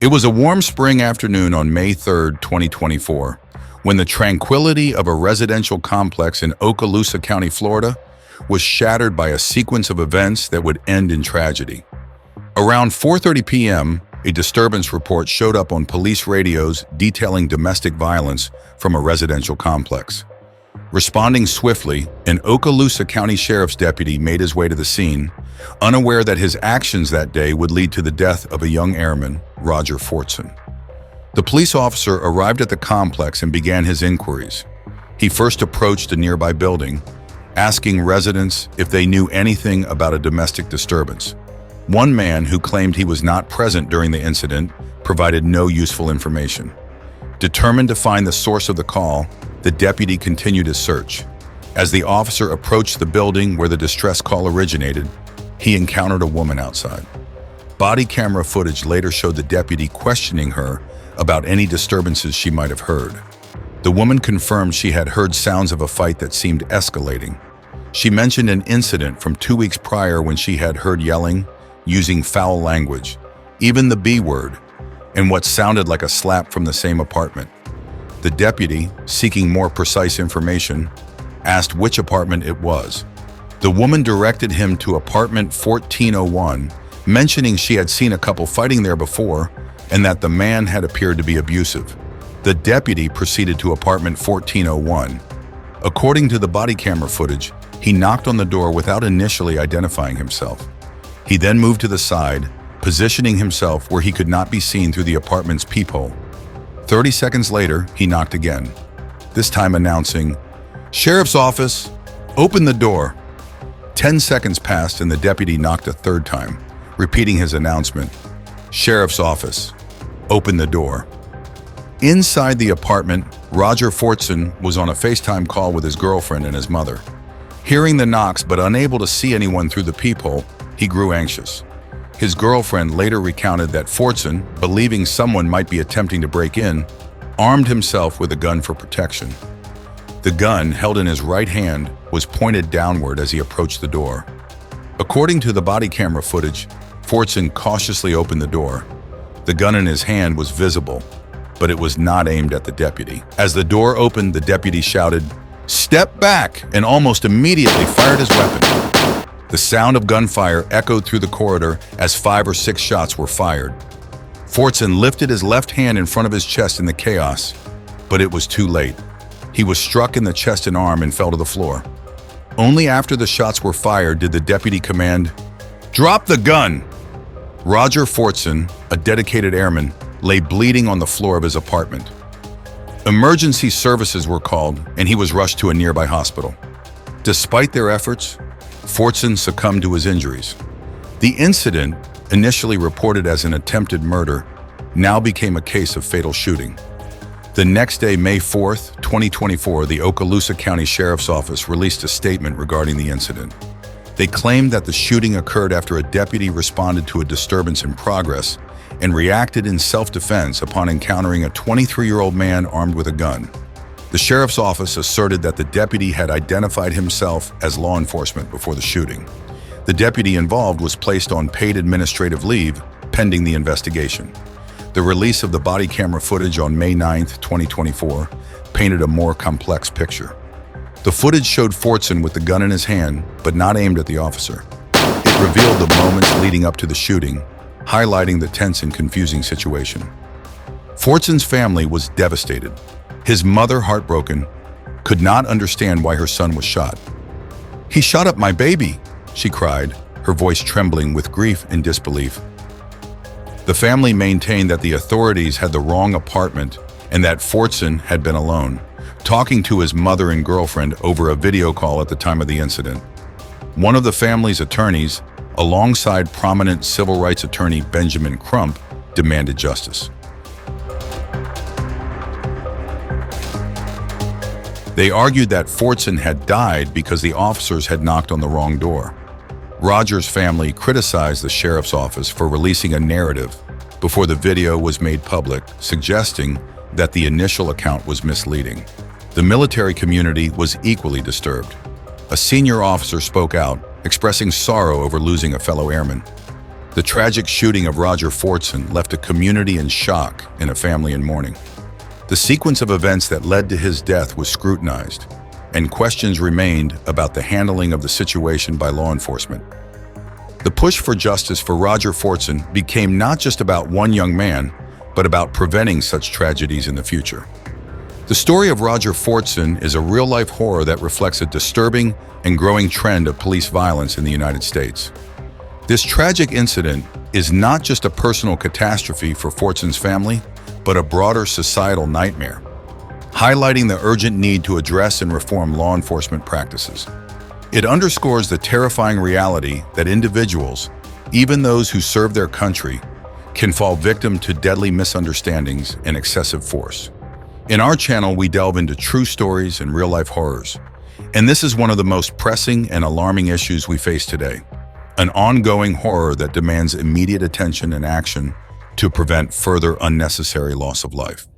It was a warm spring afternoon on May 3rd, 2024, when the tranquility of a residential complex in Okaloosa County, Florida, was shattered by a sequence of events that would end in tragedy. Around 4:30 p.m., a disturbance report showed up on police radios detailing domestic violence from a residential complex. Responding swiftly, an Okaloosa County Sheriff's deputy made his way to the scene, unaware that his actions that day would lead to the death of a young airman, Roger Fortson. The police officer arrived at the complex and began his inquiries. He first approached a nearby building, asking residents if they knew anything about a domestic disturbance. One man, who claimed he was not present during the incident, provided no useful information. Determined to find the source of the call, the deputy continued his search. As the officer approached the building where the distress call originated, he encountered a woman outside. Body camera footage later showed the deputy questioning her about any disturbances she might have heard. The woman confirmed she had heard sounds of a fight that seemed escalating. She mentioned an incident from 2 weeks prior when she had heard yelling, using foul language, even the B word, and what sounded like a slap from the same apartment. The deputy, seeking more precise information, asked which apartment it was. The woman directed him to apartment 1401, mentioning she had seen a couple fighting there before and that the man had appeared to be abusive. The deputy proceeded to apartment 1401. According to the body camera footage, he knocked on the door without initially identifying himself. He then moved to the side, positioning himself where he could not be seen through the apartment's peephole. 30 seconds later, he knocked again, this time announcing, "Sheriff's office, open the door." 10 seconds passed and the deputy knocked a third time, repeating his announcement, "Sheriff's office, open the door." Inside the apartment, Roger Fortson was on a FaceTime call with his girlfriend and his mother. Hearing the knocks but unable to see anyone through the peephole, he grew anxious. His girlfriend later recounted that Fortson, believing someone might be attempting to break in, armed himself with a gun for protection. The gun, held in his right hand, was pointed downward as he approached the door. According to the body camera footage, Fortson cautiously opened the door. The gun in his hand was visible, but it was not aimed at the deputy. As the door opened, the deputy shouted, "Step back!" and almost immediately fired his weapon. The sound of gunfire echoed through the corridor as 5 or 6 shots were fired. Fortson lifted his left hand in front of his chest in the chaos, but it was too late. He was struck in the chest and arm and fell to the floor. Only after the shots were fired did the deputy command, "Drop the gun!" Roger Fortson, a dedicated airman, lay bleeding on the floor of his apartment. Emergency services were called and he was rushed to a nearby hospital. Despite their efforts, Fortson succumbed to his injuries. The incident, initially reported as an attempted murder, now became a case of fatal shooting. The next day, May 4th, 2024, the Okaloosa County Sheriff's Office released a statement regarding the incident. They claimed that the shooting occurred after a deputy responded to a disturbance in progress and reacted in self-defense upon encountering a 23-year-old man armed with a gun. The sheriff's office asserted that the deputy had identified himself as law enforcement before the shooting. The deputy involved was placed on paid administrative leave pending the investigation. The release of the body camera footage on May 9th, 2024, painted a more complex picture. The footage showed Fortson with the gun in his hand, but not aimed at the officer. It revealed the moments leading up to the shooting, highlighting the tense and confusing situation. Fortson's family was devastated. His mother, heartbroken, could not understand why her son was shot. "He shot up my baby," she cried, her voice trembling with grief and disbelief. The family maintained that the authorities had the wrong apartment and that Fortson had been alone, talking to his mother and girlfriend over a video call at the time of the incident. One of the family's attorneys, alongside prominent civil rights attorney Benjamin Crump, demanded justice. They argued that Fortson had died because the officers had knocked on the wrong door. Roger's family criticized the sheriff's office for releasing a narrative before the video was made public, suggesting that the initial account was misleading. The military community was equally disturbed. A senior officer spoke out, expressing sorrow over losing a fellow airman. The tragic shooting of Roger Fortson left a community in shock and a family in mourning. The sequence of events that led to his death was scrutinized, and questions remained about the handling of the situation by law enforcement. The push for justice for Roger Fortson became not just about one young man, but about preventing such tragedies in the future. The story of Roger Fortson is a real-life horror that reflects a disturbing and growing trend of police violence in the United States. This tragic incident is not just a personal catastrophe for Fortson's family, but a broader societal nightmare, highlighting the urgent need to address and reform law enforcement practices. It underscores the terrifying reality that individuals, even those who serve their country, can fall victim to deadly misunderstandings and excessive force. In our channel, we delve into true stories and real-life horrors, and this is one of the most pressing and alarming issues we face today, an ongoing horror that demands immediate attention and action to prevent further unnecessary loss of life.